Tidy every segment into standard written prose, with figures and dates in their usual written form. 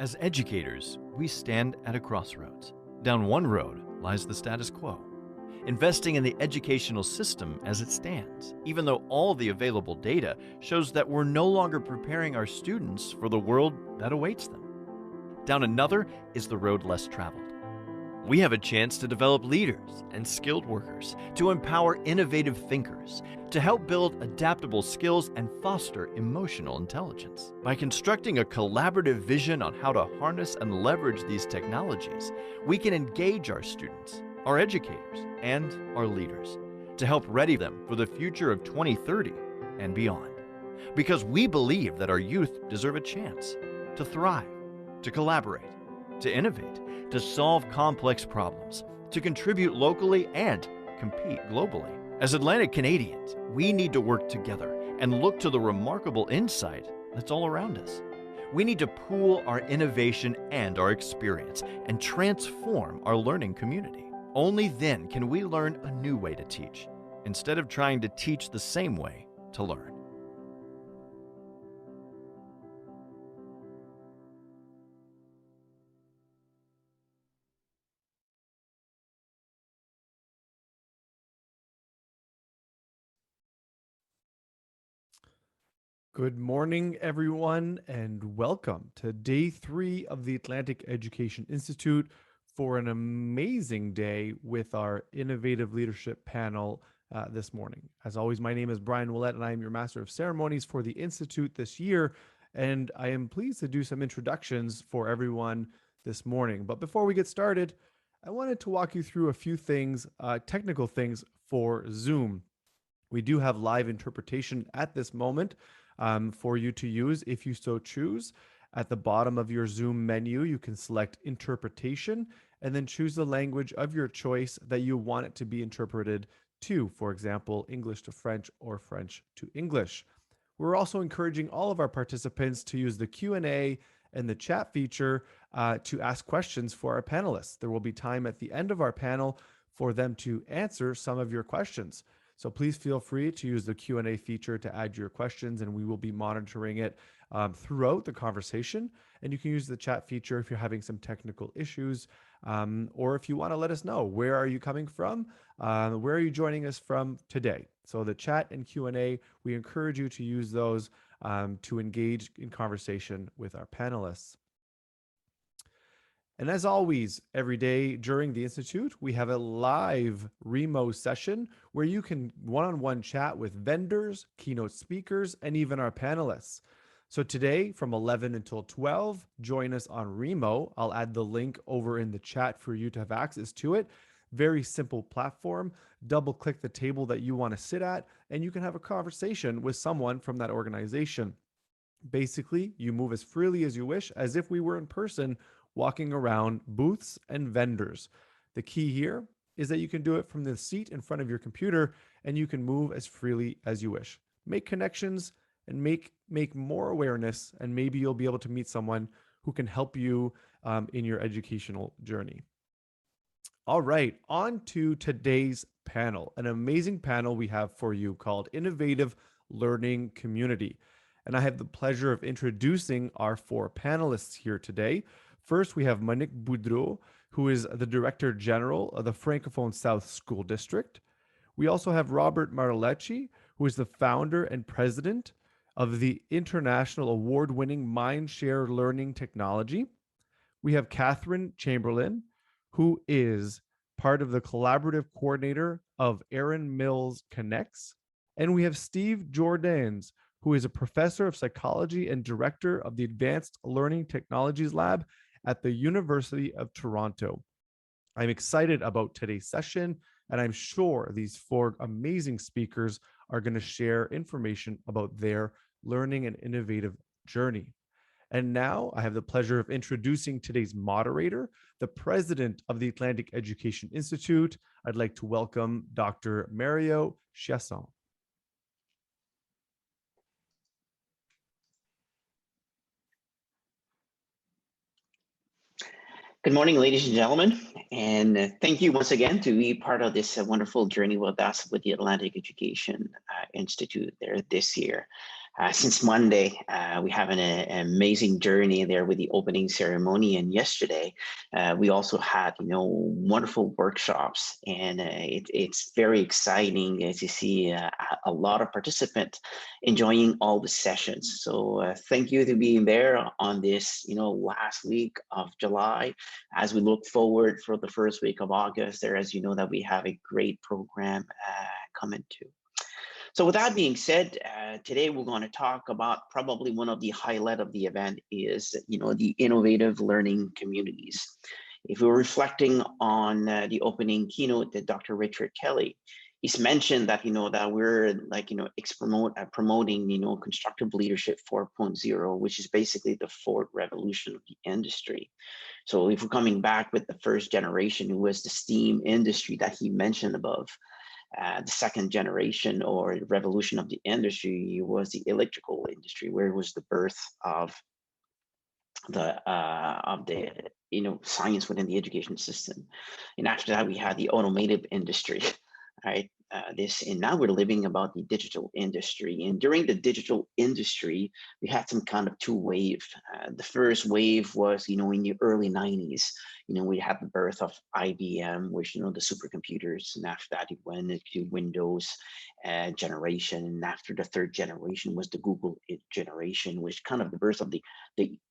As educators, we stand at a crossroads. Down one road lies the status quo, investing in the educational system as it stands, even though all the available data shows that we're no longer preparing our students for the world that awaits them. Down another is the road less traveled. We have a chance to develop leaders and skilled workers, to empower innovative thinkers, to help build adaptable skills and foster emotional intelligence. By constructing a collaborative vision on how to harness and leverage these technologies, we can engage our students, our educators, and our leaders to help ready them for the future of 2030 and beyond. Because we believe that our youth deserve a chance to thrive, to collaborate, to innovate, to solve complex problems, to contribute locally and compete globally. As Atlantic Canadians, we need to work together and look to the remarkable insight that's all around us. We need to pool our innovation and our experience and transform our learning community. Only then can we learn a new way to teach, instead of trying to teach the same way to learn. Good morning, everyone, and welcome to day 3 of the Atlantic Education Institute for an amazing day with our innovative leadership panel this morning. As always, my name is Brian Willett, and I am your Master of Ceremonies for the Institute this year, and I am pleased to do some introductions for everyone this morning. But before we get started, I wanted to walk you through a few things, technical things for Zoom. We do have live interpretation at this moment for you to use if you so choose. At the bottom of your Zoom menu, you can select interpretation and then choose the language of your choice that you want it to be interpreted to, for example, English to French or French to English. We're also encouraging all of our participants to use the Q&A and the chat feature to ask questions for our panelists. There will be time at the end of our panel for them to answer some of your questions. So please feel free to use the Q&A feature to add your questions, and we will be monitoring it throughout the conversation. And you can use the chat feature if you're having some technical issues, or if you want to let us know, where are you coming from? Where are you joining us from today? So the chat and Q&A, we encourage you to use those to engage in conversation with our panelists. And as always, every day during the Institute, we have a live REMO session where you can one-on-one chat with vendors, keynote speakers, and even our panelists. So today from 11 until 12, join us on REMO. I'll add the link over in the chat for you to have access to it. Very simple platform. Double click the table that you want to sit at, and you can have a conversation with someone from that organization. Basically, you move as freely as you wish, as if we were in person, walking around booths and vendors. The key here is that you can do it from the seat in front of your computer, and you can move as freely as you wish. Make connections and make more awareness, and maybe you'll be able to meet someone who can help you in your educational journey. All right, on to today's panel, an amazing panel we have for you called Innovative Learning Community. And I have the pleasure of introducing our 4 panelists here today. First, we have Monique Boudreau, who is the Director General of the Francophone South School District. We also have Robert Marlecci, who is the founder and president of the international award-winning Mindshare Learning Technology. We have Catherine Chamberlain, who is part of the collaborative coordinator of Aaron Mills Connects. And we have Steve Jordanes, who is a professor of psychology and director of the Advanced Learning Technologies Lab at the University of Toronto. I'm excited about today's session, and I'm sure these 4 amazing speakers are going to share information about their learning and innovative journey. And now I have the pleasure of introducing today's moderator, the president of the Atlantic Education Institute. I'd like to welcome Dr. Mario Chiasson. Good morning, ladies and gentlemen, and thank you once again to be part of this wonderful journey with us with the Atlantic Education Institute there this year. Since Monday, we have an amazing journey there with the opening ceremony, and yesterday we also had wonderful workshops, and it's very exciting to see a lot of participants enjoying all the sessions. So thank you to being there on this last week of July, as we look forward for the first week of August. There, as you know, that we have a great program coming too. So with that being said, today we're going to talk about probably one of the highlight of the event is, the innovative learning communities. If we're reflecting on the opening keynote that Dr. Richard Kelly, he's mentioned that, that we're promoting, constructive leadership 4.0, which is basically the fourth revolution of the industry. So if we're coming back with the first generation, who was the STEAM industry that he mentioned above, the second generation or revolution of the industry was the electrical industry, where it was the birth of the science within the education system. And after that, we had the automotive industry, right? And now we're living about the digital industry. And during the digital industry, we had some kind of two wave. The first wave was, in the early 90s, we had the birth of IBM, which, the supercomputers. And after that, it went into Windows generation. And after the third generation was the Google generation, which kind of the birth of the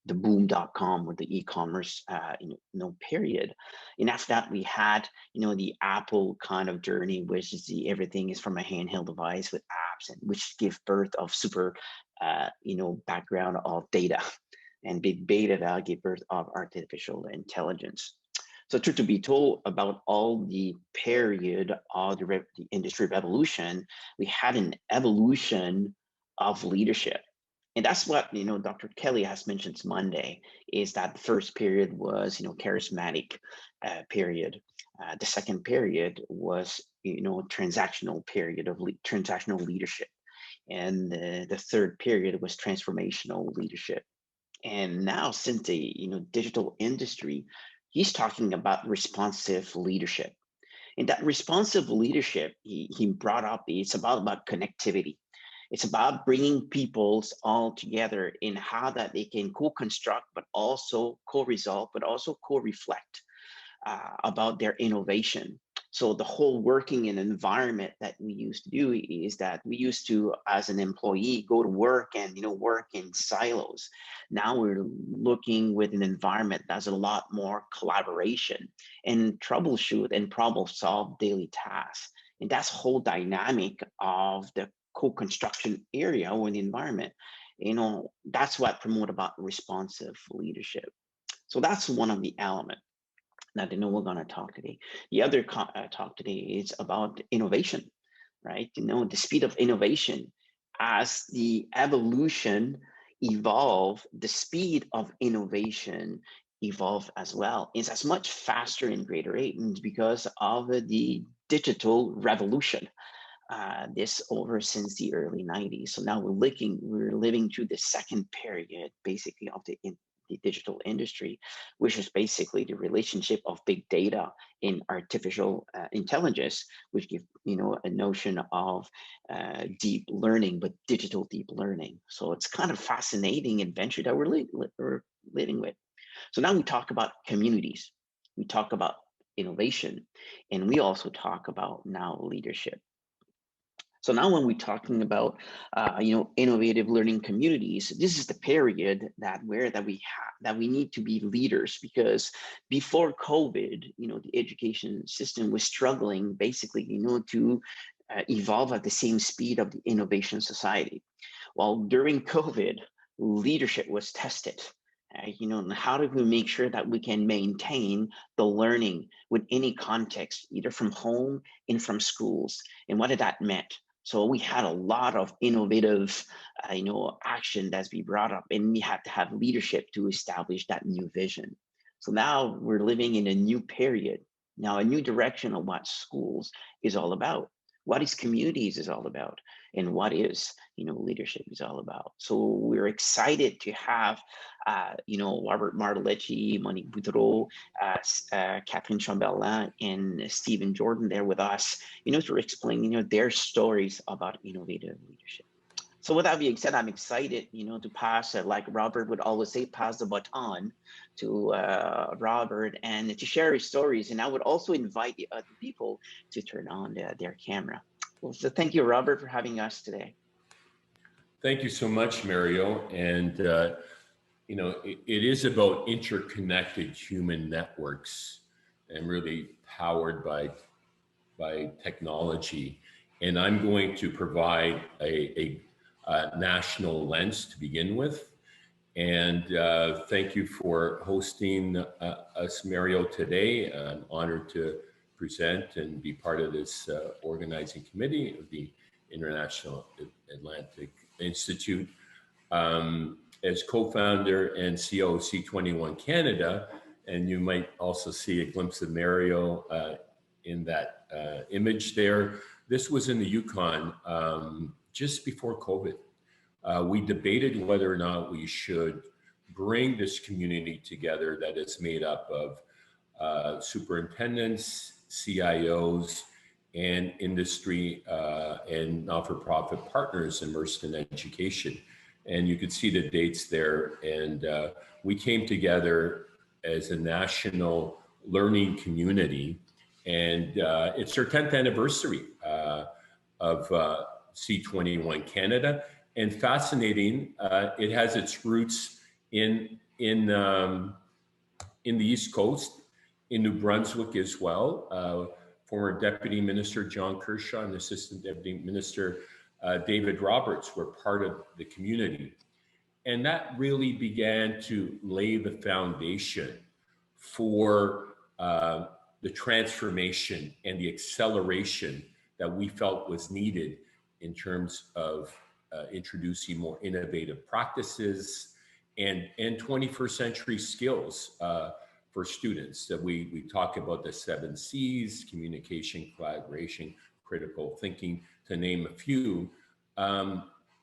boom.com, or the e-commerce period. And after that, we had the Apple kind of journey, which is everything is from a handheld device with apps, and which give birth of super background of data, and big data that gave birth of artificial intelligence. So truth to be told, about all the period of the industry revolution, we had an evolution of leadership. And that's what Dr. Kelly has mentioned Monday, is that the first period was charismatic period. The second period was transactional period of transactional leadership, and the third period was transformational leadership. And now, since the digital industry, he's talking about responsive leadership. And that responsive leadership he brought up, it's about connectivity. It's about bringing peoples all together in how that they can co-construct, but also co-resolve, but also co-reflect about their innovation. So the whole working in environment that we used to do is that we used to, as an employee, go to work and work in silos. Now we're looking with an environment that's a lot more collaboration and troubleshoot and problem solve daily tasks. And that's whole dynamic of the co-construction area or the environment. That's what promote about responsive leadership. So that's one of the elements that we're going to talk today. The other talk today is about innovation, right? The speed of innovation. As the evolution evolve, the speed of innovation evolve as well. It's as much faster and greater rate because of the digital revolution. This over since the early 90s. So now we're living through the second period, basically, of the digital industry, which is basically the relationship of big data in artificial intelligence, which give a notion of deep learning, but digital deep learning. So it's kind of fascinating adventure that we're living with. So now we talk about communities, we talk about innovation, and we also talk about now leadership. So now when we're talking about, innovative learning communities, this is the period that we need to be leaders, because before COVID, the education system was struggling basically, to evolve at the same speed of the innovation society. While during COVID, leadership was tested. How do we make sure that we can maintain the learning with any context, either from home and from schools? And what did that mean? So we had a lot of innovative, action that's been brought up, and we had to have leadership to establish that new vision. So now we're living in a new period, now a new direction of what schools is all about, what is communities is all about, and what is, leadership is all about. So we're excited to have, Robert Martellecci, Monique Boudreau, Catherine Chamberlain, and Stephen Jordan there with us, to explain, their stories about innovative leadership. So with that being said, I'm excited, to pass, like Robert would always say, pass the baton to Robert and to share his stories. And I would also invite the other people to turn on their camera. Well, so thank you, Robert, for having us today. Thank you so much, Mario. And, it is about interconnected human networks and really powered by technology. And I'm going to provide a national lens to begin with. And thank you for hosting us, Mario, today. I'm honored to present and be part of this organizing committee of the International Atlantic Institute. As co-founder and CEO of C21 Canada, and you might also see a glimpse of Mario in that image there. This was in the Yukon just before COVID. We debated whether or not we should bring this community together that is made up of superintendents, CIOs, and industry and not-for-profit partners immersed in education. And you could see the dates there. And we came together as a national learning community. And it's our 10th anniversary of C21 Canada. And fascinating, it has its roots in the East Coast, in New Brunswick as well. Former Deputy Minister John Kershaw and Assistant Deputy Minister David Roberts were part of the community. And that really began to lay the foundation for the transformation and the acceleration that we felt was needed in terms of introducing more innovative practices and 21st century skills for students. That we talk about the 7 C's: communication, collaboration, critical thinking, to name a few.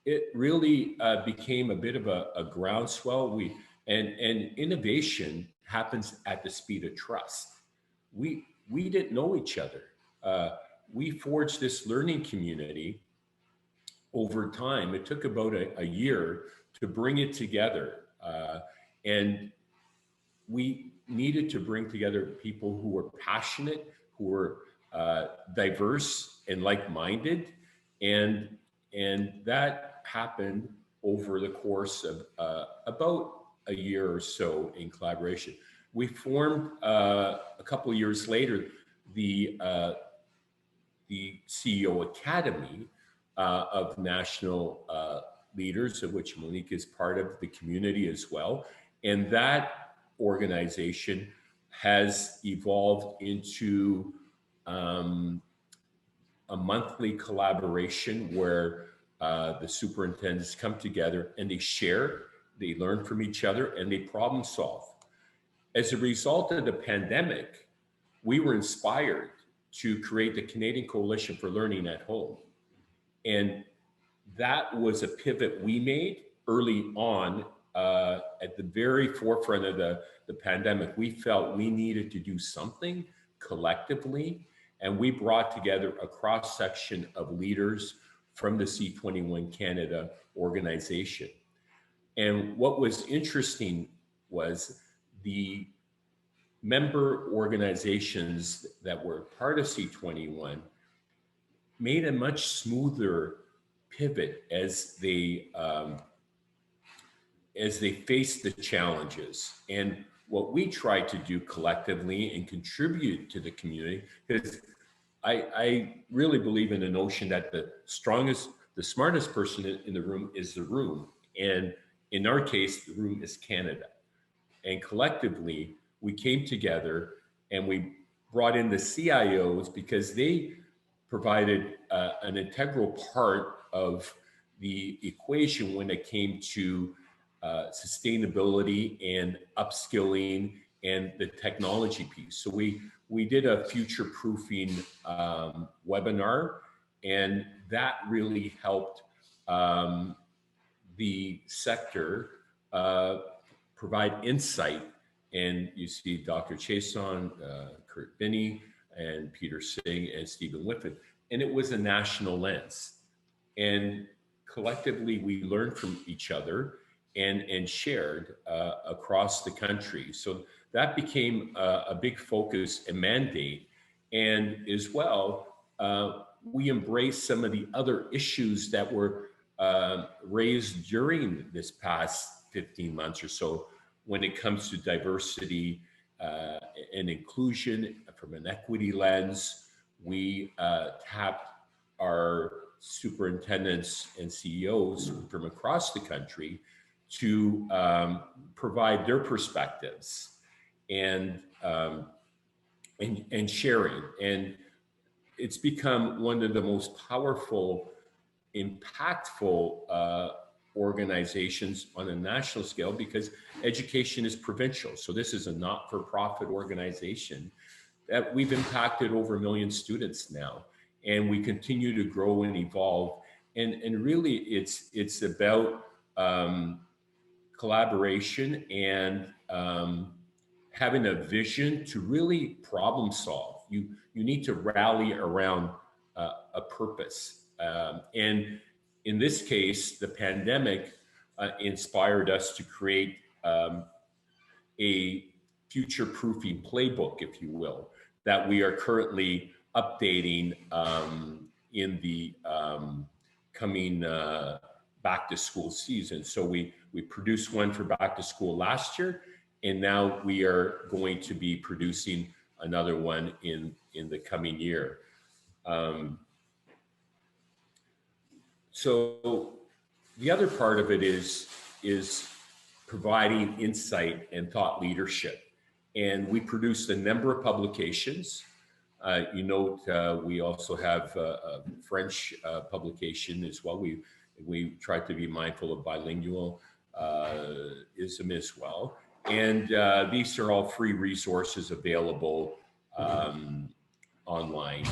It really became a bit of a groundswell. And innovation happens at the speed of trust. We didn't know each other. We forged this learning community over time. It took about a year to bring it together. And we needed to bring together people who were passionate, who were diverse and like-minded. And that happened over the course of about a year or so in collaboration. We formed a couple of years later the CEO Academy of national leaders, of which Monique is part of the community as well. And that organization has evolved into a monthly collaboration where the superintendents come together and they share, they learn from each other, and they problem solve. As a result of the pandemic, we were inspired to create the Canadian Coalition for Learning at Home. And that was a pivot we made early on at the very forefront of the pandemic. We felt we needed to do something collectively, and we brought together a cross-section of leaders from the C21 Canada organization. And what was interesting was the member organizations that were part of C21 made a much smoother pivot as they faced the challenges. And what we try to do collectively and contribute to the community, because I really believe in the notion that the smartest person in the room is the room. And in our case, the room is Canada. And collectively, we came together and we brought in the CIOs because they provided an integral part of the equation when it came to sustainability and upskilling and the technology piece. So we did a future-proofing webinar, and that really helped the sector provide insight. And you see Dr. Chason, Kurt Binney, and Peter Singh, and Stephen Whitford. And it was a national lens. And collectively we learned from each other and shared across the country. So that became a big focus and mandate. And as well, we embraced some of the other issues that were raised during this past 15 months or so when it comes to diversity and inclusion from an equity lens. We tapped our superintendents and CEOs from across the country to provide their perspectives and sharing. And it's become one of the most powerful, impactful organizations on a national scale because education is provincial. So this is a not-for-profit organization that we've impacted over 1 million students now, and we continue to grow and evolve. And really, it's about collaboration and having a vision to really problem solve. You need to rally around a purpose. And in this case, the pandemic inspired us to create a future-proofing playbook, if you will, that we are currently updating in the coming back-to-school season. So we produced one for back-to-school last year, and now we are going to be producing another one in the coming year. So the other part of it is providing insight and thought leadership. And we produced a number of publications. You note we also have a French publication as well. We try to be mindful of bilingualism as well. And these are all free resources available online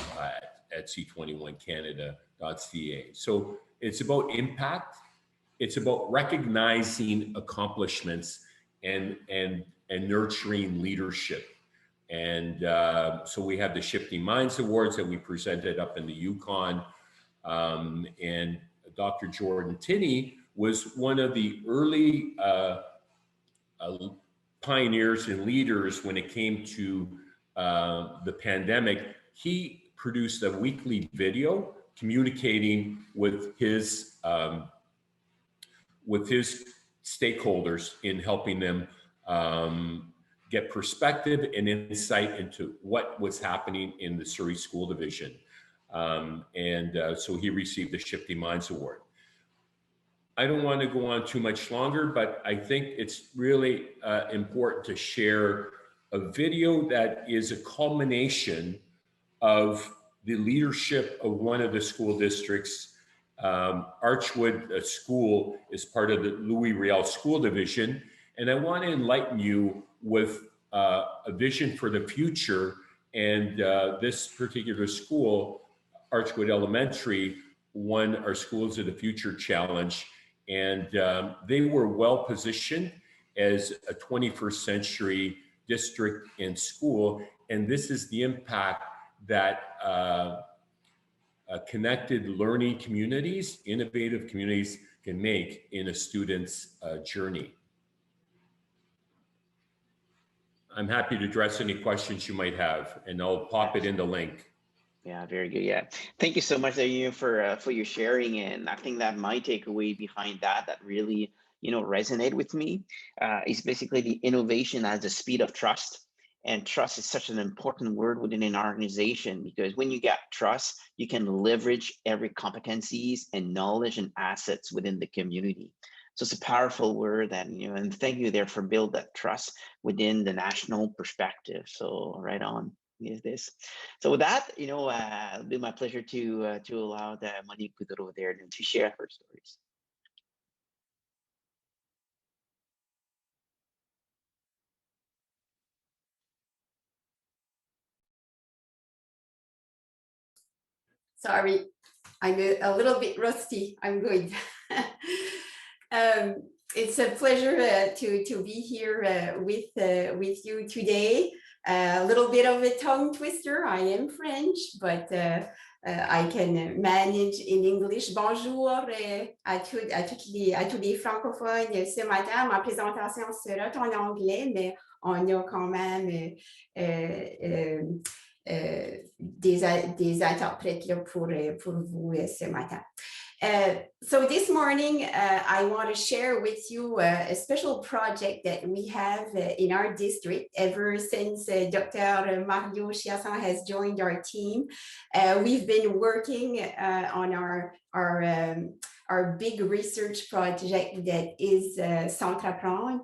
at c21canada.ca. So it's about impact. It's about recognizing accomplishments and nurturing leadership. And so we have the Shifting Minds Awards that we presented up in the Yukon. And Dr. Jordan Tinney was one of the early pioneers and leaders when it came to the pandemic. He produced a weekly video communicating with his stakeholders in helping them get perspective and insight into what was happening in the Surrey School Division. So he received the Shifting Minds Award. I don't want to go on too much longer, but I think it's really important to share a video that is a culmination of the leadership of one of the school districts. Archwood School is part of the Louis Riel School Division. And I want to enlighten you with a vision for the future. And this particular school, Archwood Elementary, won our Schools of the Future Challenge. And they were well positioned as a 21st century district and school. And this is the impact that connected learning communities, innovative communities can make in a student's journey. I'm happy to address any questions you might have, and I'll pop it in the link. Yeah, very good. Yeah, thank you so much, for your sharing. And I think that my takeaway behind that really resonate with me is basically the innovation as the speed of trust. And trust is such an important word within an organization, because when you get trust, you can leverage every competencies and knowledge and assets within the community. So it's a powerful word that, and thank you there for build that trust within the national perspective. So right on is this. So with that, it'll be my pleasure to allow the Monique Goudreau there to share her stories. Sorry, I'm a little bit rusty. I'm good. It's a pleasure to be here with you today. A little bit of a tongue twister. I am French, but I can manage in English. Bonjour à tous les francophones. Ce matin, ma présentation sera en anglais, mais on a quand même des interprètes là pour vous ce matin. So this morning, I want to share with you a special project that we have in our district ever since Dr. Mario Chiasson has joined our team. We've been working on our big research project that is Centre Apprendre.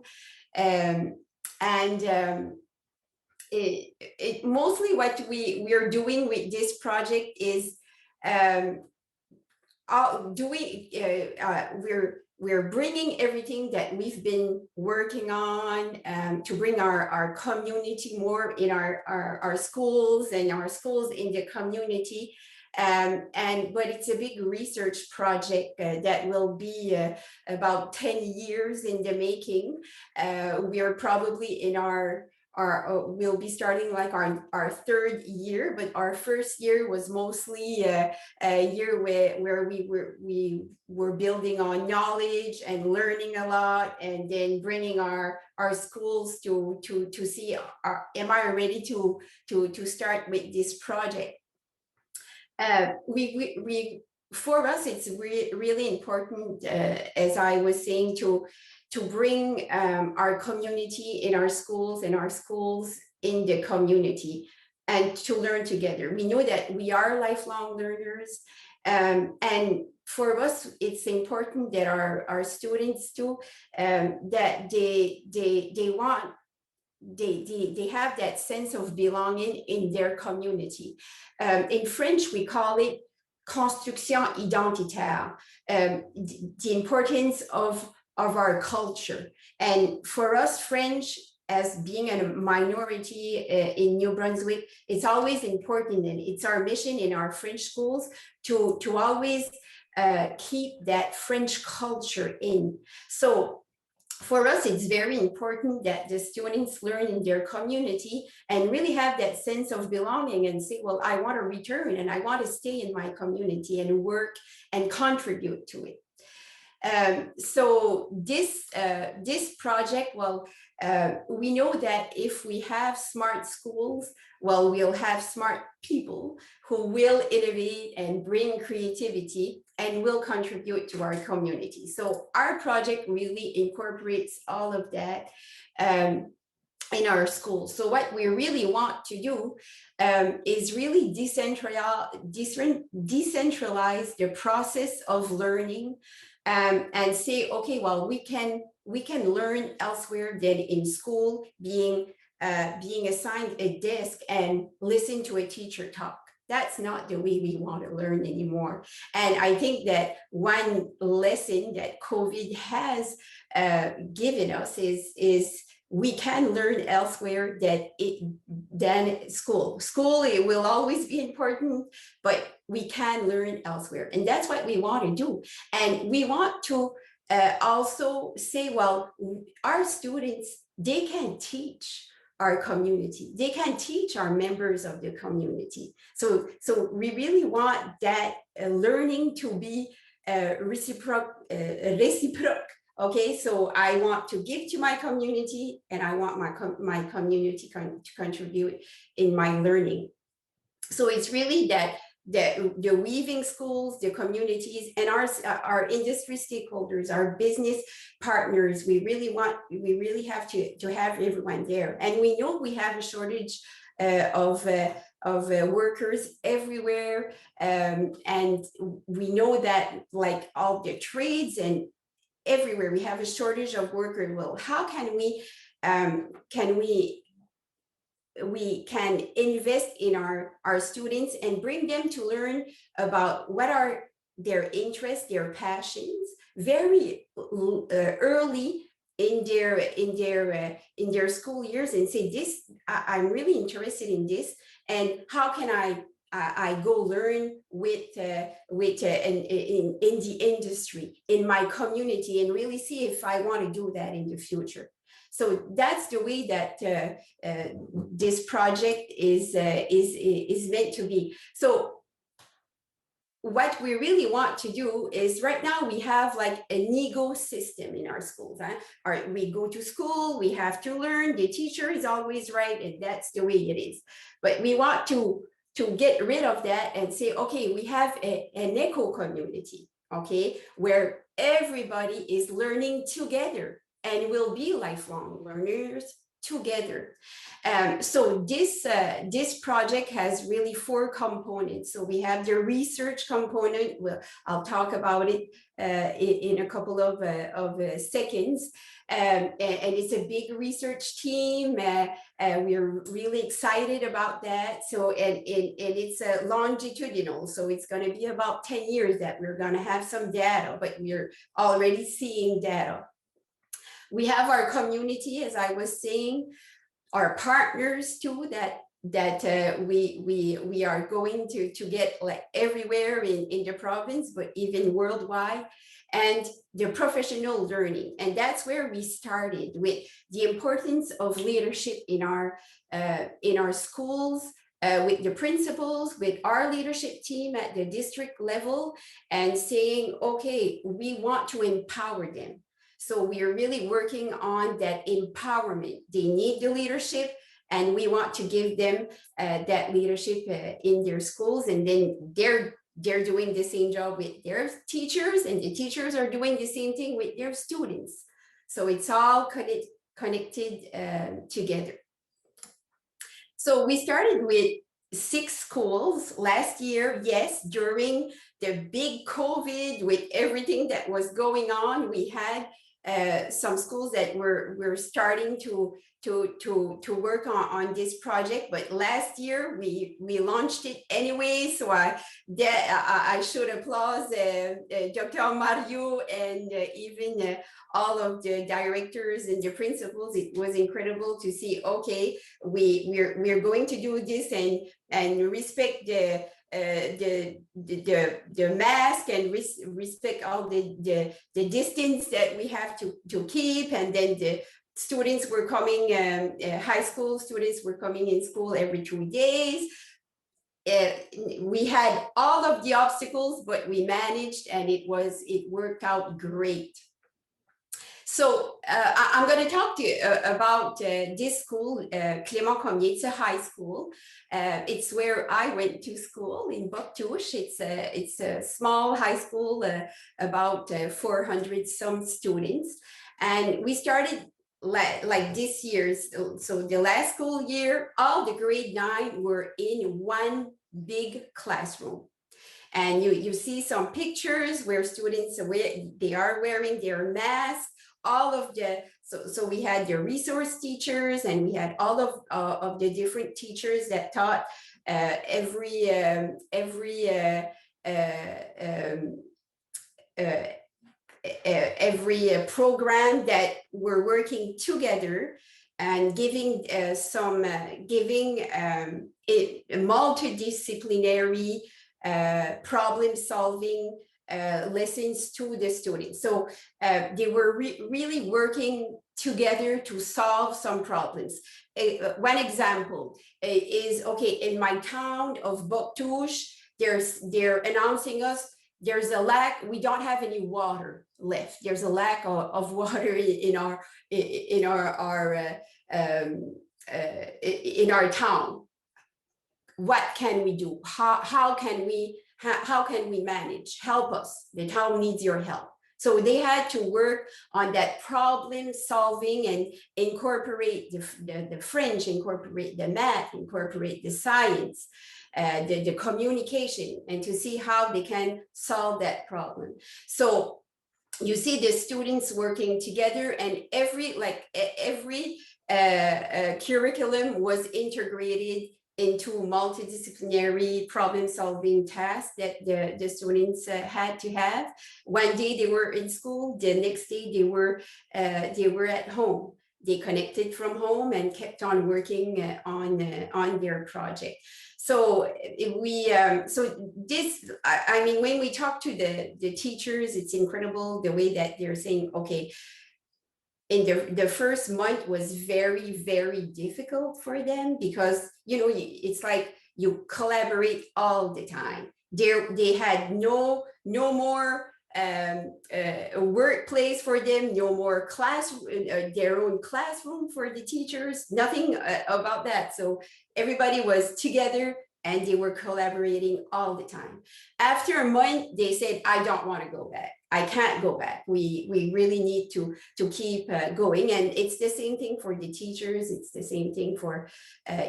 Mostly what we're doing with this project is we're bringing everything that we've been working on to bring our community more in our schools and our schools in the community. But it's a big research project that will be about 10 years in the making. We are probably in we'll be starting like our third year, but our first year was mostly a year where we were building on knowledge and learning a lot, and then bringing our schools to see am I ready to start with this project. For us, it's really important, as I was saying, to bring our community in our schools and our schools in the community, and to learn together. We know that we are lifelong learners, and for us, it's important that our students too, that they have that sense of belonging in their community. In French, we call it construction identitaire, the importance of our culture. And for us, French, as being a minority in New Brunswick, it's always important, and it's our mission in our French schools to always keep that French culture in. So for us, it's very important that the students learn in their community and really have that sense of belonging and say, well, I want to return and I want to stay in my community and work and contribute to it. So this project, well, we know that if we have smart schools, well, we'll have smart people who will innovate and bring creativity and will contribute to our community. So our project really incorporates all of that in our schools. So what we really want to do is really decentralize the process of learning, and say, okay, well, we can learn elsewhere than in school, being assigned a desk and listen to a teacher talk. That's not the way we want to learn anymore. And I think that one lesson that COVID has given us is we can learn elsewhere than school. School, it will always be important, but we can learn elsewhere. And that's what we want to do. And we want to also say, well, our students, they can teach our community. They can teach our members of the community. So we really want that learning to be reciprocal. Okay, so I want to give to my community, and I want my community to contribute in my learning. So it's really that the weaving schools, the communities, and our industry stakeholders, our business partners, we really have to have everyone there. And we know we have a shortage of workers everywhere, and we know that, like all the trades and everywhere, we have a shortage of workers. Well, how can we can invest in our students and bring them to learn about what are their interests, their passions, very early in their school years, and say, this, I'm really interested in this, and how can I go learn in the industry, in my community, and really see if I want to do that in the future. So that's the way that this project is meant to be. So what we really want to do is, right now we have like an ego system in our schools. All right, we go to school, we have to learn, the teacher is always right, and that's the way it is. But we want to get rid of that and say, okay, we have an eco community, okay, where everybody is learning together and will be lifelong learners together. So this project has really 4 components. So we have the research component. Well, I'll talk about it in a couple of seconds. And it's a big research team. We're really excited about that. So, and it's longitudinal. So it's going to be about 10 years that we're going to have some data, but we're already seeing data. We have our community, as I was saying, our partners too, that we are going to get like everywhere in the province, but even worldwide, and the professional learning. And that's where we started with the importance of leadership in our schools, with the principals, with our leadership team at the district level, and saying, okay, we want to empower them. So we are really working on that empowerment. They need the leadership, and we want to give them that leadership in their schools. And then they're doing the same job with their teachers, and the teachers are doing the same thing with their students. So it's all connected together. So we started with 6 schools last year. Yes, during the big COVID, with everything that was going on, we had some schools that were starting to work on this project. But last year we launched it anyway. So I should applaud Dr. Mario and even all of the directors and the principals. It was incredible to see, okay, we're going to do this and respect the mask, and respect all the distance that we have to keep. And then the students were coming, high school students were coming in school every 2 days. We had all of the obstacles, but we managed, and it worked out great. So I'm going to talk to you about this school, Clément Cormier. It's a high school. It's where I went to school in Boctouche. It's a small high school, about 400 some students. And we started like this year. So the last school year, all the grade 9 were in one big classroom. And you see some pictures where students they are wearing their masks. All of the so we had the resource teachers, and we had all of the different teachers that taught every program, that were working together and giving multidisciplinary problem solving lessons to the students. So they were really working together to solve some problems. One example is, okay, in my town of Boctouche, they're announcing us there's a lack, we don't have any water left. There's a lack of water in our town. What can we do? How can we manage? Help us. The town needs your help. So they had to work on that problem solving and incorporate the French, incorporate the math, incorporate the science, the communication, and to see how they can solve that problem. So you see the students working together, and every curriculum was integrated into multidisciplinary problem-solving tasks that the students had to have. One day they were in school, the next day they were at home. They connected from home and kept on working on their project. So I mean, when we talk to the teachers, it's incredible the way that they're saying, okay, in the first month was very, very difficult for them, because, you know, it's like you collaborate all the time. they had no more workplace for them, no more their own classroom for the teachers, nothing about that. So everybody was together and they were collaborating all the time. After a month, they said, I don't want to go back. I can't go back. We really need to keep going. And it's the same thing for the teachers. It's the same thing for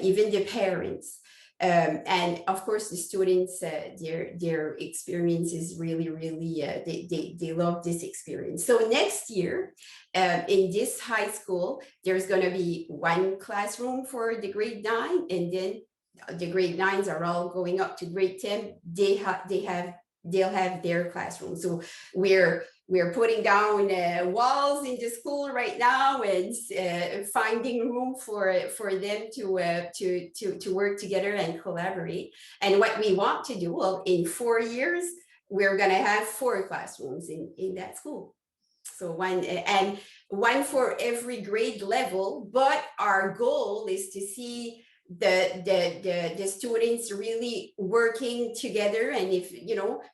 even the parents. And of course, the students, their experience is really, they love this experience. So next year, in this high school, there's going to be one classroom for the grade 9, and then the grade 9s are all going up to grade 10. They'll have their classroom. So we're putting down walls in the school right now and finding room for them to work together and collaborate. And what we want to do, well, in 4 years, we're going to have 4 classrooms in that school. So one for every grade level. But our goal is to see the students really working together. And if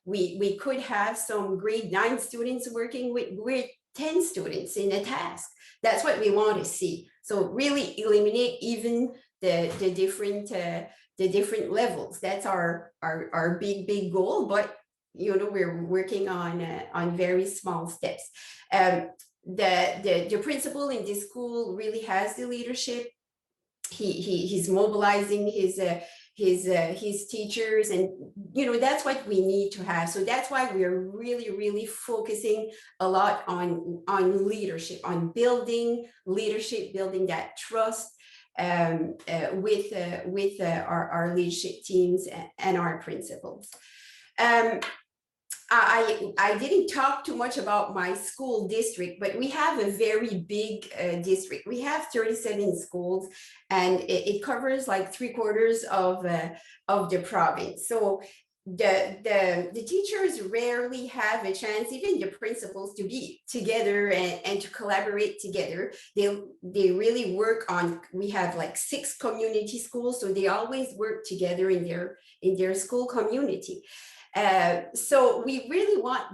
we could have some grade 9 students working with 10 students in a task, that's what we want to see. So really eliminate even the different levels. That's our big goal. But we're working on very small steps. The principal in this school really has the leadership. He's mobilizing his teachers, and that's what we need to have. So that's why we're really focusing a lot on leadership, on building leadership, building that trust with our leadership teams and our principals. I didn't talk too much about my school district, but we have a very big district. We have 37 schools, and it covers like 3/4 of the province. So the teachers rarely have a chance, even the principals, to be together and to collaborate together. They really work on, we have like 6 community schools, so they always work together in their school community. So we really want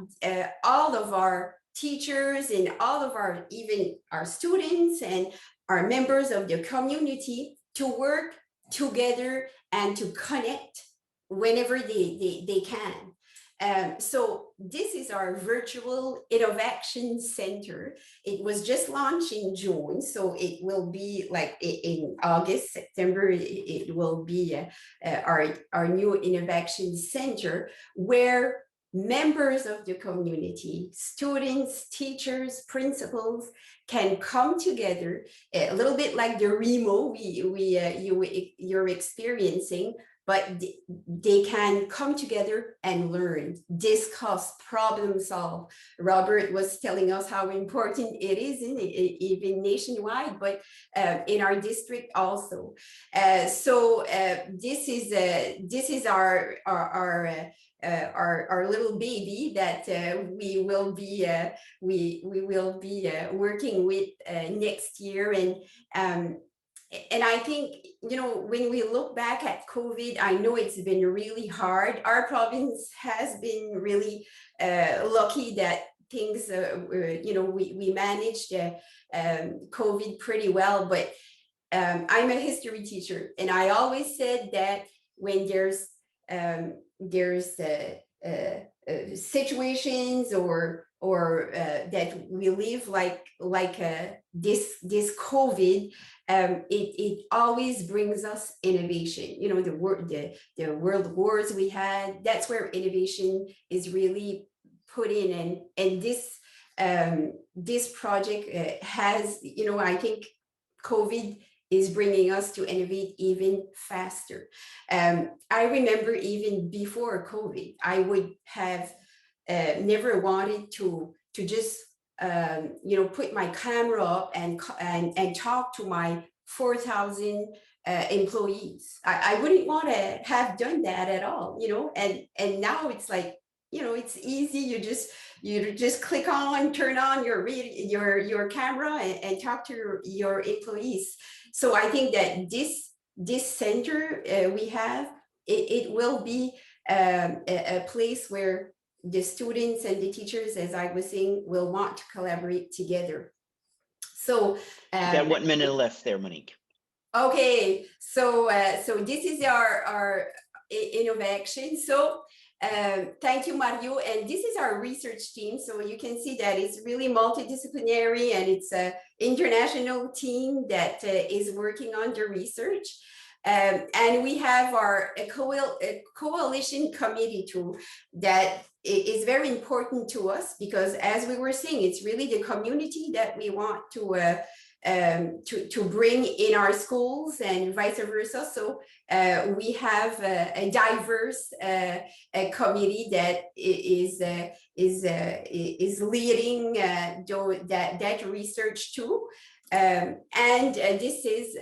all of our teachers and all of even our students and our members of the community to work together and to connect whenever they can. So this is our virtual innovation center. It was just launched in June, so it will be like in August, September, it will be our new innovation center, where members of the community, students, teachers, principals, can come together, a little bit like the REMO you're experiencing, but they can come together and learn, discuss, problem solve. Robert was telling us how important it is, even nationwide, but in our district also. So this is our little baby that we will be working with next year. And I think, when we look back at COVID, I know it's been really hard. Our province has been really lucky that things, we managed COVID pretty well. But I'm a history teacher, and I always said that when there's situations or that we live like this COVID, it always brings us innovation. The world wars we had, that's where innovation is really put in, and this project has, I think COVID is bringing us to innovate even faster. I remember even before COVID, I would have never wanted to just put my camera up and talk to my 4,000 employees. I wouldn't want to have done that at all, and now it's like, it's easy. You just click on, turn on your camera and talk to your employees. So I think that this center we have, it will be a place where the students and the teachers, as I was saying, will want to collaborate together. So you got 1 minute left there, Monique. Okay, so this is our innovation. So thank you, Mario. And this is our research team. So you can see that it's really multidisciplinary, and it's an international team that is working on the research. And we have a coalition committee too that is very important to us, because as we were saying, it's really the community that we want to bring in our schools and vice versa. So we have a diverse committee that is leading that research too. And this is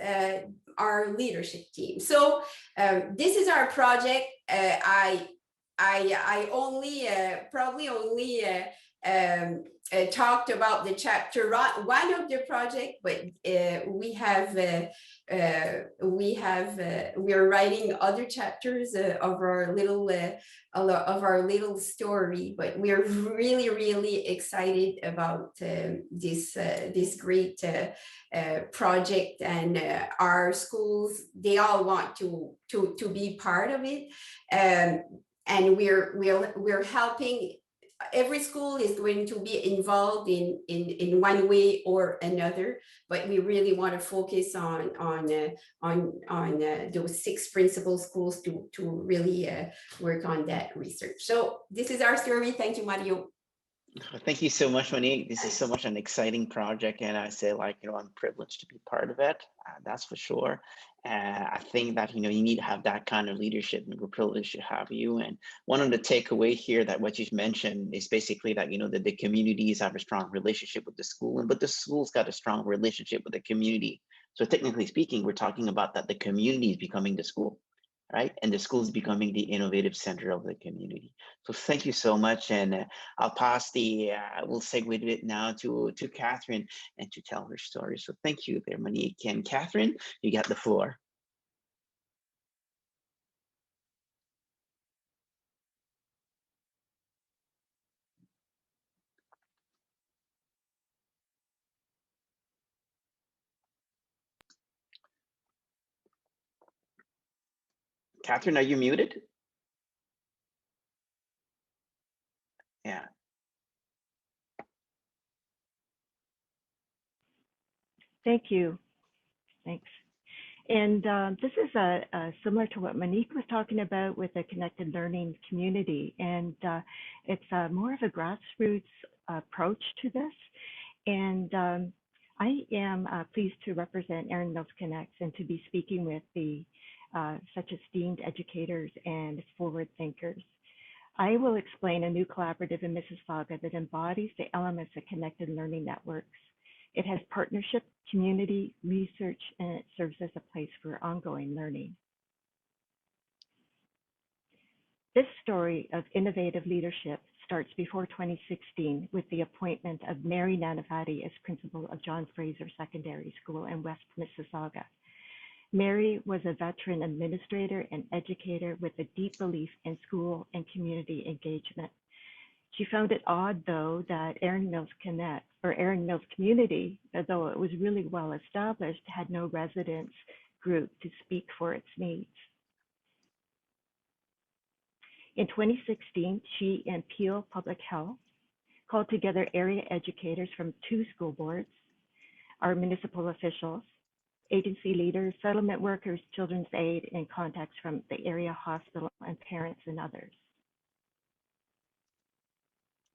our leadership team. So this is our project. I only probably only talked about the chapter one of the project, but we're writing other chapters of our little story. But we're really excited about this great project, and our schools, they all want to be part of it, and we're helping. Every school is going to be involved in one way or another, but we really want to focus on those 6 principal schools to really work on that research. So this is our story. Thank you, Mario. Thank you so much, Monique. This is so much an exciting project, and I say, like, I'm privileged to be part of it. That's for sure. I think that, you need to have that kind of leadership, and we're privileged to have you. And one of the takeaway here that what you've mentioned is basically that, that the communities have a strong relationship with the school, but the school's got a strong relationship with the community. So technically speaking, we're talking about that the community is becoming the school, right? And the school is becoming the innovative center of the community. So thank you so much. And I'll pass we'll segue it now to Catherine and to tell her story. So thank you there, Monique. And Catherine, you got the floor. Catherine, are you muted? Yeah. Thank you. Thanks. And this is similar to what Monique was talking about with the connected learning community. And it's more of a grassroots approach to this. And I am pleased to represent Erin Mills Connects and to be speaking with the such esteemed educators and forward thinkers. I will explain a new collaborative in Mississauga that embodies the elements of connected learning networks. It has partnership, community, research, and it serves as a place for ongoing learning. This story of innovative leadership starts before 2016 with the appointment of Mary Nanavati as principal of John Fraser Secondary School in West Mississauga. Mary was a veteran administrator and educator with a deep belief in school and community engagement. She found it odd, though, that Erin Mills Connect, or Erin Mills Community, though it was really well established, had no residents group to speak for its needs. In 2016, she and Peel Public Health called together area educators from 2 school boards, our municipal officials, agency leaders, settlement workers, children's aid, and contacts from the area hospital and parents and others.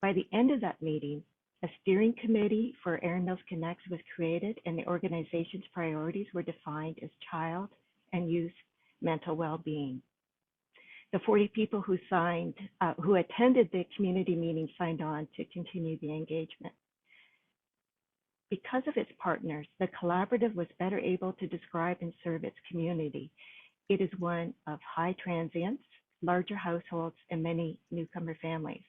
By the end of that meeting, a steering committee for Erin Mills Connects was created, and the organization's priorities were defined as child and youth mental well-being. The 40 people who attended the community meeting signed on to continue the engagement. Because of its partners, the collaborative was better able to describe and serve its community. It is one of high transience, larger households, and many newcomer families.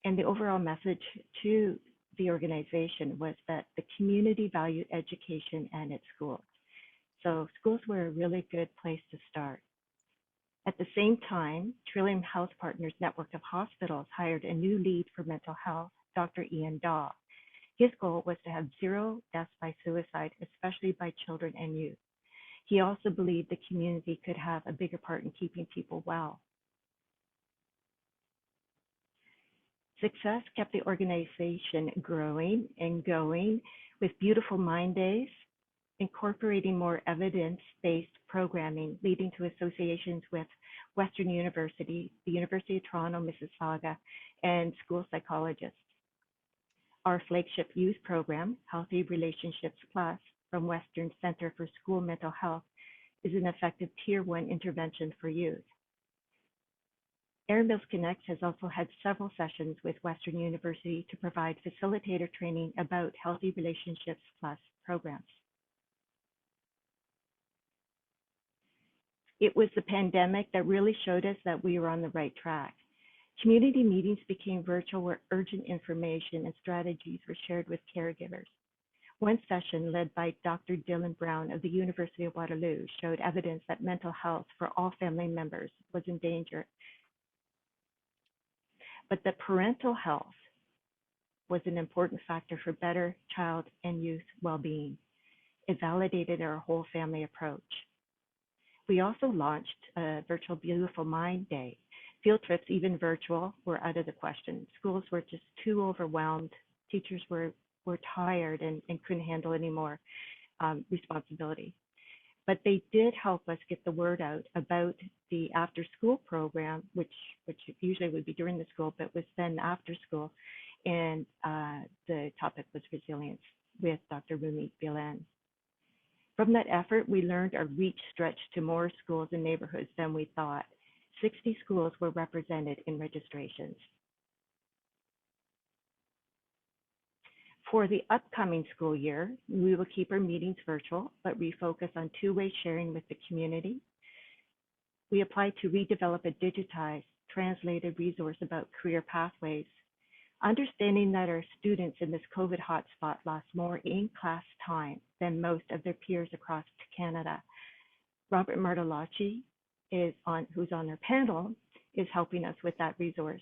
And the overall message to the organization was that the community valued education and its schools. So schools were a really good place to start. At the same time, Trillium Health Partners network of hospitals hired a new lead for mental health, Dr. Ian Daw. His goal was to have 0 deaths by suicide, especially by children and youth. He also believed the community could have a bigger part in keeping people well. Success kept the organization growing and going with Beautiful Mind Days, incorporating more evidence-based programming, leading to associations with Western University, the University of Toronto, Mississauga, and school psychologists. Our flagship youth program, Healthy Relationships Plus, from Western Center for School Mental Health, is an effective Tier 1 intervention for youth. Erin Mills Connect has also had several sessions with Western University to provide facilitator training about Healthy Relationships Plus programs. It was the pandemic that really showed us that we were on the right track. Community meetings became virtual where urgent information and strategies were shared with caregivers. One session led by Dr. Dylan Brown of the University of Waterloo showed evidence that mental health for all family members was in danger, but that parental health was an important factor for better child and youth well-being. It validated our whole family approach. We also launched a virtual Beautiful Mind Day. Field trips, even virtual, were out of the question. Schools were just too overwhelmed. Teachers were tired and couldn't handle any more responsibility. But they did help us get the word out about the after-school program, which usually would be during the school, but was then after school. And the topic was resilience with Dr. Rumi Bilan. From that effort, we learned our reach stretched to more schools and neighborhoods than we thought. 60 schools were represented in registrations. For the upcoming school year, we will keep our meetings virtual, but refocus on two-way sharing with the community. We applied to redevelop a digitized, translated resource about career pathways, understanding that our students in this COVID hotspot lost more in-class time than most of their peers across Canada. Robert Martellacci, who's on our panel, is helping us with that resource.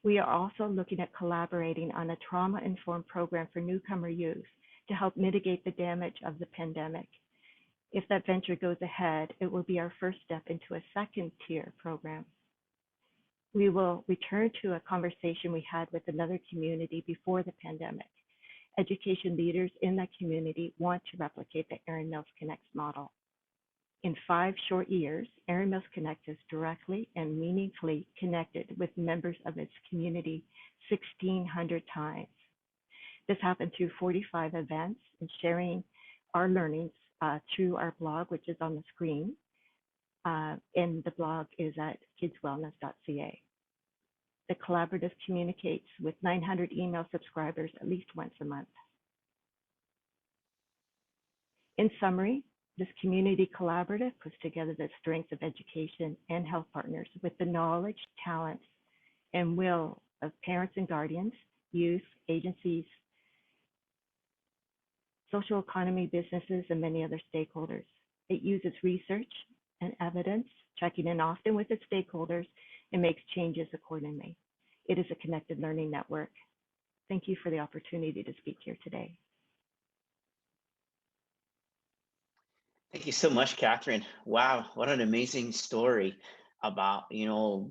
We are also looking at collaborating on a trauma-informed program for newcomer youth to help mitigate the damage of the pandemic. If that venture goes ahead, it will be our first step into a second-tier program. We will return to a conversation we had with another community before the pandemic. Education leaders in that community want to replicate the Erin Mills Connects model. In 5 short years, Erin Mills Connect has directly and meaningfully connected with members of its community 1,600 times. This happened through 45 events and sharing our learnings through our blog, which is on the screen. And the blog is at kidswellness.ca. The collaborative communicates with 900 email subscribers at least once a month. In summary, this community collaborative puts together the strengths of education and health partners with the knowledge, talents, and will of parents and guardians, youth, agencies, social economy, businesses, and many other stakeholders. It uses research and evidence, checking in often with its stakeholders, and makes changes accordingly. It is a connected learning network. Thank you for the opportunity to speak here today. Thank you so much, Catherine. Wow, what an amazing story about,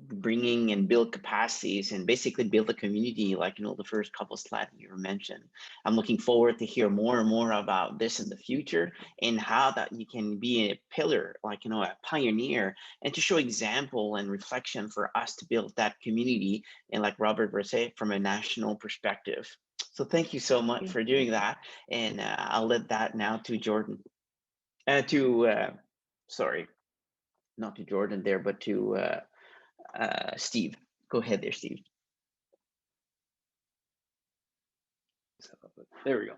bringing and build capacities and basically build a community like, the first couple slides you mentioned. I'm looking forward to hear more and more about this in the future and how that you can be a pillar, like, a pioneer, and to show example and reflection for us to build that community. And like Robert would say, from a national perspective. So thank you so much for doing that. And I'll let that now to Jordan. Sorry, not to Jordan there, but to Steve. Go ahead there, Steve. So, there we go.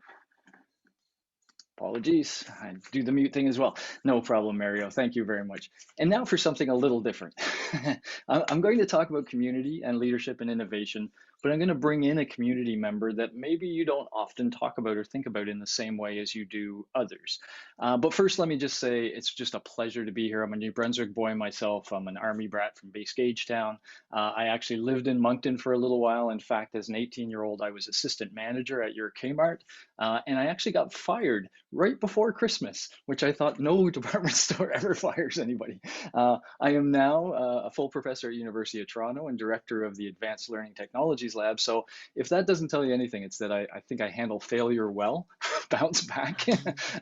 Apologies, I do the mute thing as well. No problem, Mario. Thank you very much. And now for something a little different. I'm going to talk about community and leadership and innovation but I'm going to bring in a community member that maybe you don't often talk about or think about in the same way as you do others. But first, let me just say it's just a pleasure to be here. I'm a New Brunswick boy myself. I'm an Army brat from Base Gagetown. I actually lived in Moncton for a little while. In fact, as an 18-year-old, I was assistant manager at your Kmart, and I actually got fired right before Christmas, which I thought no department store ever fires anybody. I am now a full professor at University of Toronto and director of the Advanced Learning Technologies Lab. So if that doesn't tell you anything, it's that I think I handle failure well, bounce back.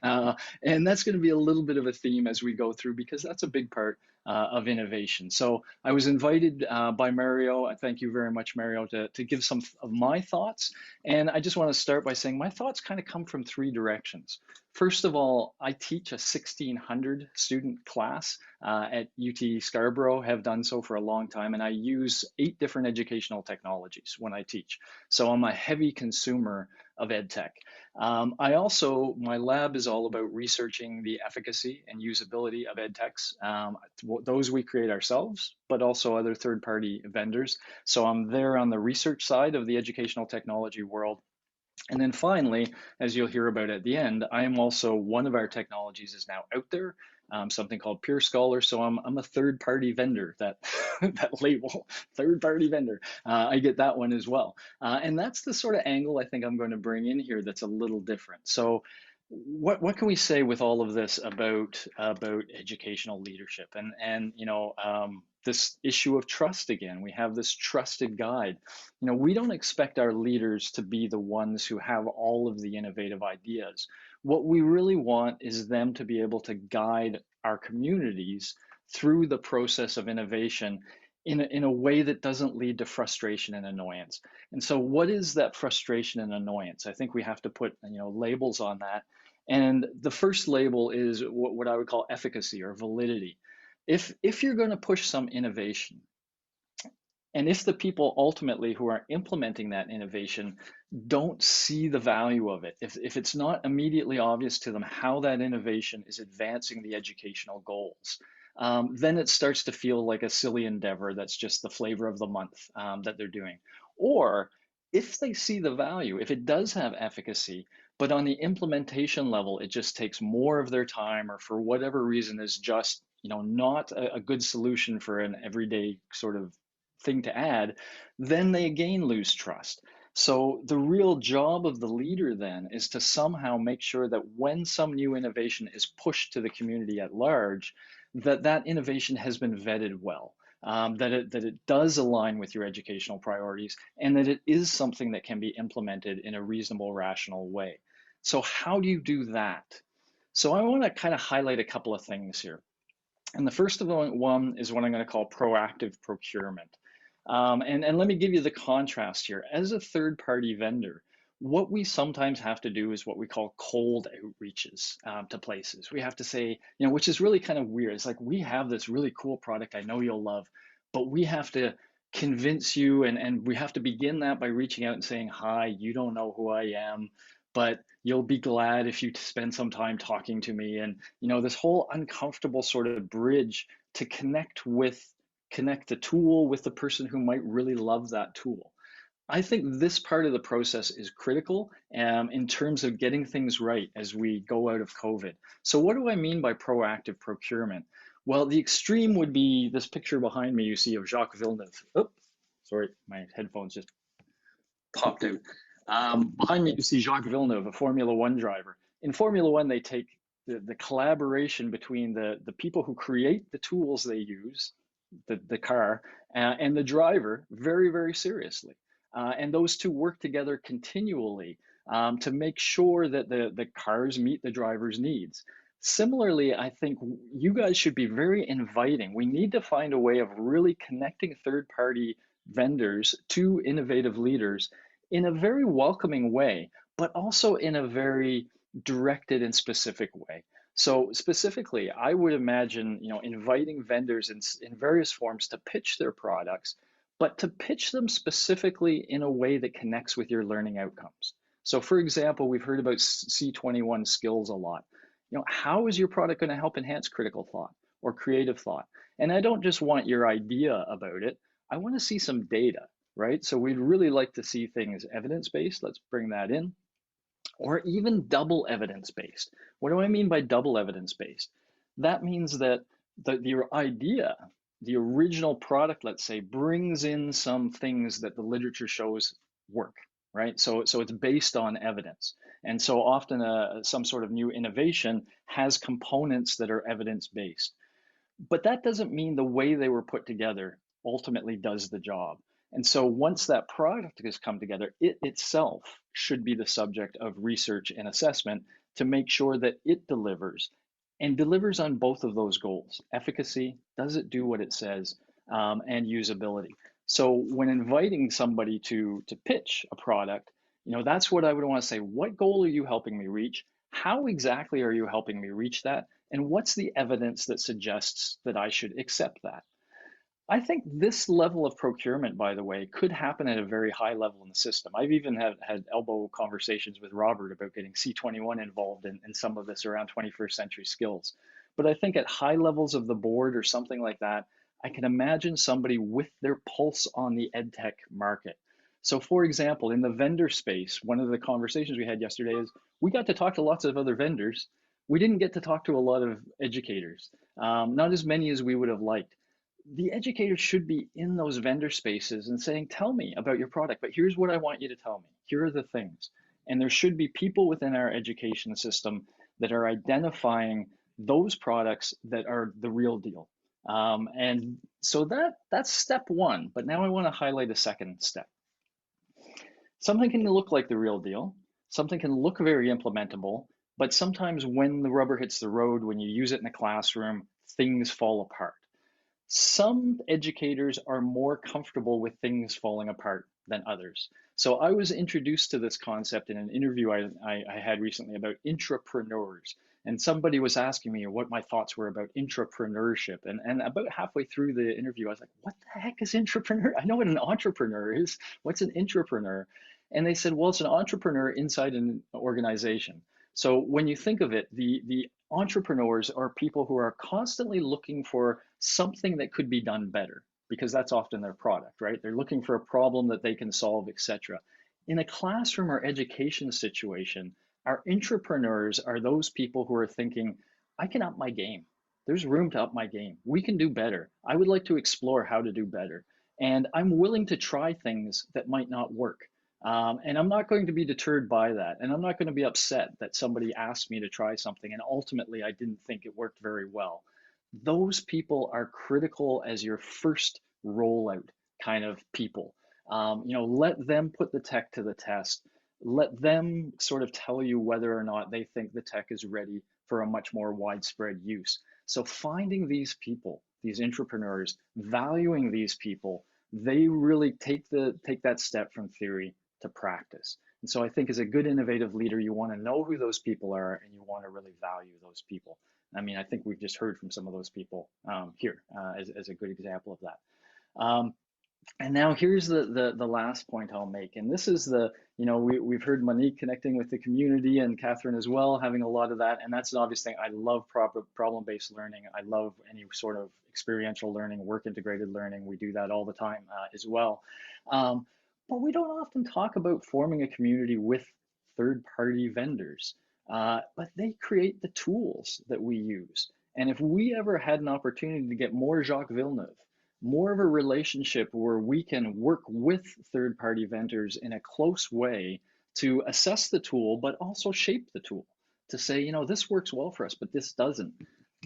And that's going to be a little bit of a theme as we go through, because that's a big part of innovation. So I was invited by Mario. Thank you very much, Mario, to give some of my thoughts. And I just want to start by saying my thoughts kind of come from three directions. First of all, I teach a 1,600 student class at UT Scarborough, have done so for a long time, and I use 8 different educational technologies when I teach. So I'm a heavy consumer of EdTech. My lab is all about researching the efficacy and usability of EdTechs. Those we create ourselves, but also other third-party vendors. So I'm there on the research side of the educational technology world. And then finally, as you'll hear about at the end, I am also, one of our technologies is now out there, something called Peer Scholar. So I'm a third-party vendor, that that label, third-party vendor. I get that one as well. And that's the sort of angle I think I'm going to bring in here that's a little different. So what can we say with all of this about educational leadership and this issue of trust again? We have this trusted guide. We don't expect our leaders to be the ones who have all of the innovative ideas. What we really want is them to be able to guide our communities through the process of innovation in a way that doesn't lead to frustration and annoyance. And so what is that frustration and annoyance? I think we have to put labels on that. And the first label is what I would call efficacy or validity. If you're going to push some innovation, and if the people ultimately who are implementing that innovation don't see the value of it, if it's not immediately obvious to them how that innovation is advancing the educational goals, then it starts to feel like a silly endeavor that's just the flavor of the month that they're doing. Or if they see the value, if it does have efficacy, but on the implementation level, it just takes more of their time, or for whatever reason is just not a good solution for an everyday sort of thing to add, then they again lose trust. So the real job of the leader then is to somehow make sure that when some new innovation is pushed to the community at large, that innovation has been vetted well. That it does align with your educational priorities, and that it is something that can be implemented in a reasonable, rational way. So how do you do that? So I want to kind of highlight a couple of things here. And the first one is what I'm going to call proactive procurement. And let me give you the contrast here. As a third-party vendor, what we sometimes have to do is what we call cold outreaches to places. We have to say, which is really kind of weird. It's like, we have this really cool product I know you'll love, but we have to convince you, and we have to begin that by reaching out and saying, hi, you don't know who I am, but you'll be glad if you spend some time talking to me. And this whole uncomfortable sort of bridge to connect the tool with the person who might really love that tool. I think this part of the process is critical in terms of getting things right as we go out of COVID. So what do I mean by proactive procurement? Well, the extreme would be this picture behind me you see of Jacques Villeneuve. Oh, sorry, my headphones just popped out. Behind me you see Jacques Villeneuve, a Formula One driver. In Formula One, they take the collaboration between the people who create the tools they use, the car, and the driver very, very seriously. And those two work together continually to make sure that the cars meet the driver's needs. Similarly, I think you guys should be very inviting. We need to find a way of really connecting third-party vendors to innovative leaders in a very welcoming way, but also in a very directed and specific way. So specifically, I would imagine, inviting vendors in various forms to pitch their products, but to pitch them specifically in a way that connects with your learning outcomes. So for example, we've heard about C21 skills a lot. How is your product going to help enhance critical thought or creative thought? And I don't just want your idea about it. I want to see some data. right? So we'd really like to see things evidence-based. Let's bring that in, or even double evidence-based. What do I mean by double evidence-based? That means that your idea, the original product, let's say, brings in some things that the literature shows work, right? So it's based on evidence. And so often some sort of new innovation has components that are evidence-based. But that doesn't mean the way they were put together ultimately does the job. And so once that product has come together, it itself should be the subject of research and assessment to make sure that it delivers and delivers on both of those goals. Efficacy, does it do what it says, and usability. So when inviting somebody to pitch a product, that's what I would want to say. What goal are you helping me reach? How exactly are you helping me reach that? And what's the evidence that suggests that I should accept that? I think this level of procurement, by the way, could happen at a very high level in the system. I've even had elbow conversations with Robert about getting C21 involved in some of this around 21st century skills. But I think at high levels of the board or something like that, I can imagine somebody with their pulse on the edtech market. So for example, in the vendor space, one of the conversations we had yesterday is we got to talk to lots of other vendors. We didn't get to talk to a lot of educators, not as many as we would have liked. The educators should be in those vendor spaces and saying, tell me about your product, but here's what I want you to tell me. Here are the things. And there should be people within our education system that are identifying those products that are the real deal. And so that's step one. But now I want to highlight a second step. Something can look like the real deal. Something can look very implementable, but sometimes when the rubber hits the road, when you use it in a classroom, things fall apart. Some educators are more comfortable with things falling apart than others. So I was introduced to this concept in an interview I had recently about intrapreneurs. And somebody was asking me what my thoughts were about intrapreneurship. And about halfway through the interview, I was like, what the heck is intrapreneur? I know what an entrepreneur is. What's an intrapreneur? And they said, well, it's an entrepreneur inside an organization. So when you think of it, the entrepreneurs are people who are constantly looking for something that could be done better, because that's often their product, right? They're looking for a problem that they can solve, etc. In a classroom or education situation, our intrapreneurs are those people who are thinking, I can up my game. There's room to up my game. We can do better. I would like to explore how to do better. And I'm willing to try things that might not work. And I'm not going to be deterred by that. And I'm not going to be upset that somebody asked me to try something and ultimately I didn't think it worked very well. Those people are critical as your first rollout kind of people. Let them put the tech to the test. Let them sort of tell you whether or not they think the tech is ready for a much more widespread use. So finding these people, these entrepreneurs, valuing these people, they really take that step from theory to practice. And so I think as a good innovative leader, you want to know who those people are and you want to really value those people. I mean, I think we've just heard from some of those people here as a good example of that. And now here's the last point I'll make. And this is we've heard Monique connecting with the community and Catherine as well, having a lot of that. And that's an obvious thing. I love problem-based learning. I love any sort of experiential learning, work integrated learning. We do that all the time as well. But we don't often talk about forming a community with third-party vendors, but they create the tools that we use. And if we ever had an opportunity to get more Jacques Villeneuve, more of a relationship where we can work with third-party vendors in a close way to assess the tool, but also shape the tool to say, this works well for us, but this doesn't.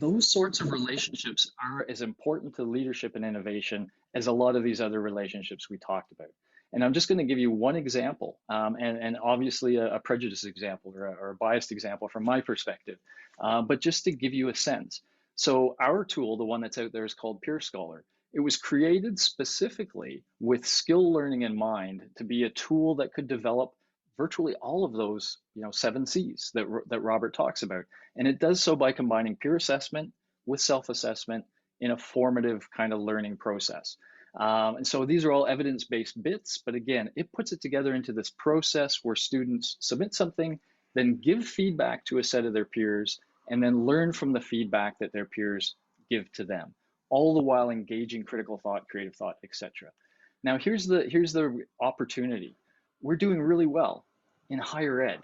Those sorts of relationships are as important to leadership and innovation as a lot of these other relationships we talked about. And I'm just going to give you one example, and obviously a prejudice example or a biased example from my perspective, but just to give you a sense. So our tool, the one that's out there, is called Peer Scholar. It was created specifically with skill learning in mind to be a tool that could develop virtually all of those 7 C's that Robert talks about. And it does so by combining peer assessment with self-assessment in a formative kind of learning process. And so these are all evidence-based bits, but again, it puts it together into this process where students submit something, then give feedback to a set of their peers, and then learn from the feedback that their peers give to them, all the while engaging critical thought, creative thought, etc. Now, here's the opportunity. We're doing really well in higher ed.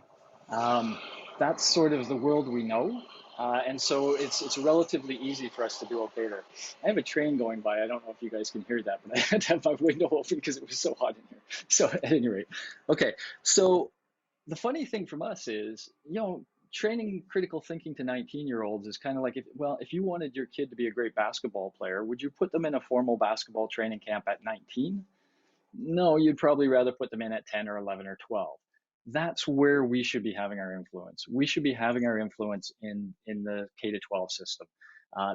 That's sort of the world we know. And so it's relatively easy for us to do okay there. I have a train going by. I don't know if you guys can hear that, but I had to have my window open because it was so hot in here. So at any rate, okay. So the funny thing from us is, training critical thinking to 19-year-olds is kind of like, if you wanted your kid to be a great basketball player, would you put them in a formal basketball training camp at 19? No, you'd probably rather put them in at 10 or 11 or 12. That's where we should be having our influence. We should be having our influence in the K to 12 system.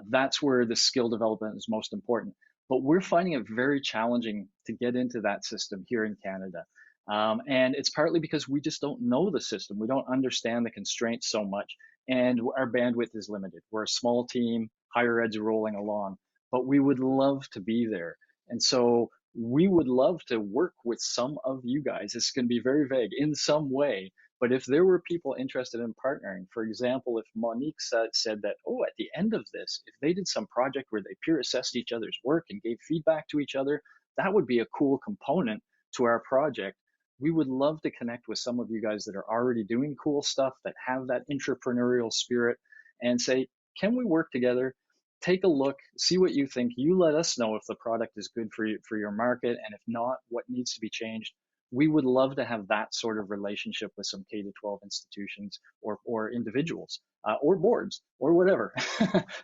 That's where the skill development is most important. But we're finding it very challenging to get into that system here in Canada. And it's partly because we just don't know the system. We don't understand the constraints so much, and our bandwidth is limited. We're a small team, higher ed's rolling along, but we would love to be there. And so we would love to work with some of you guys. It's going to be very vague in some way, but if there were people interested in partnering, for example, if Monique said that, at the end of this, if they did some project where they peer assessed each other's work and gave feedback to each other, that would be a cool component to our project. We would love to connect with some of you guys that are already doing cool stuff, that have that entrepreneurial spirit, and say, can we work together? Take a look, see what you think. You let us know if the product is good for you, for your market, and if not, what needs to be changed. We would love to have that sort of relationship with some K-12 institutions or individuals or boards or whatever,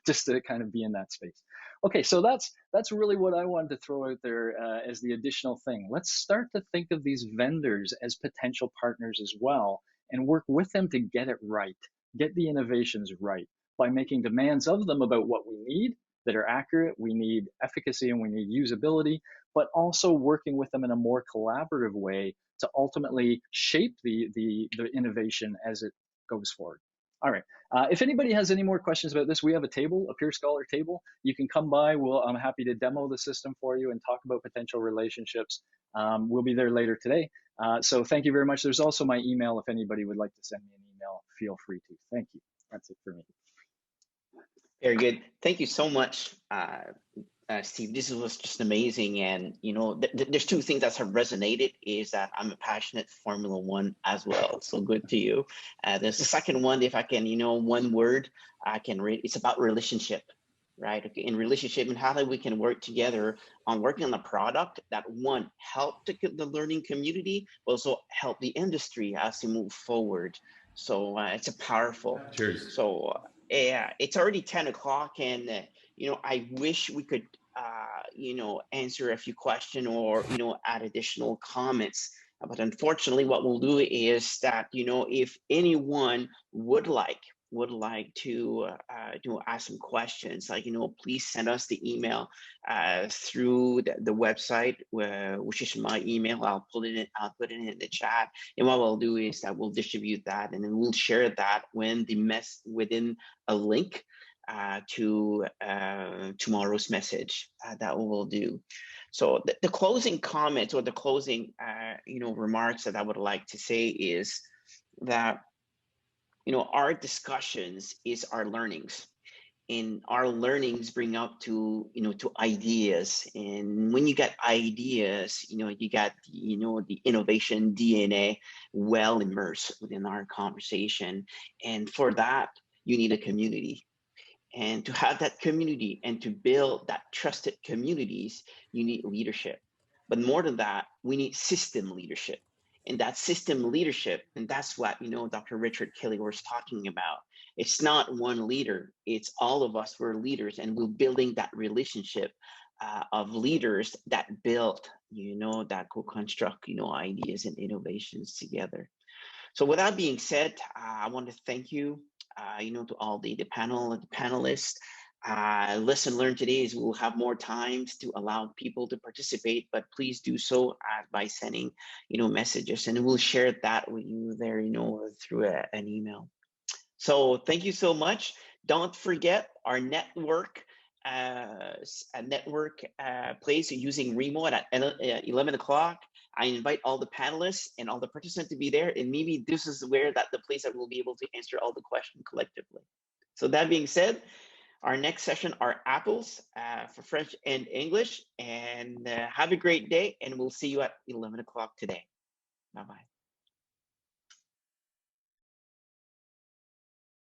just to kind of be in that space. Okay, so that's really what I wanted to throw out there as the additional thing. Let's start to think of these vendors as potential partners as well, and work with them to get it right, get the innovations right, by making demands of them about what we need that are accurate. We need efficacy and we need usability, but also working with them in a more collaborative way to ultimately shape the innovation as it goes forward. All right. If anybody has any more questions about this, we have a table, a peer scholar table. You can come by. I'm happy to demo the system for you and talk about potential relationships. We'll be there later today. So thank you very much. There's also my email. If anybody would like to send me an email, feel free to. Thank you. That's it for me. Very good. Thank you so much, Steve. This was just amazing. And, there's two things that have resonated is that I'm a passionate Formula One as well. So good to you. There's the second one, if I can, one word I can read, it's about relationship, right? Okay, in relationship and how we can work together on working on a product that one, help the learning community, but also help the industry as we move forward. So it's a powerful. Cheers. So yeah, it's already 10 o'clock and, I wish we could, answer a few questions or, add additional comments. But unfortunately, what we'll do is that, if anyone would like to ask some questions, like, please send us the email through the website, which is my email. I'll put it in the chat. And what we'll do is that we'll distribute that and then we'll share that within a link to tomorrow's message that we will do. So the closing comments or the closing remarks that I would like to say is that our discussions is our learnings, and our learnings bring up to ideas. And when you get ideas, you got the innovation DNA well immersed within our conversation. And for that, you need a community. And to have that community and to build that trusted communities, you need leadership. But more than that, we need system leadership. And that system leadership, and that's what Dr. Richard Kelly was talking about. It's not one leader, it's all of us. We're leaders, and we're building that relationship of leaders that build, that co-construct, ideas and innovations together. So with that being said, I want to thank you, to all the panelists. Lesson learned today is we'll have more times to allow people to participate, but please do so by sending, messages, and we'll share that with you there, through an email. So thank you so much. Don't forget our network. Plays using remote at 11 o'clock. I invite all the panelists and all the participants to be there, and maybe this is where the place that we'll be able to answer all the questions collectively. So that being said, Our next session are apples for French and English. And have a great day. And we'll see you at 11 o'clock today. Bye-bye.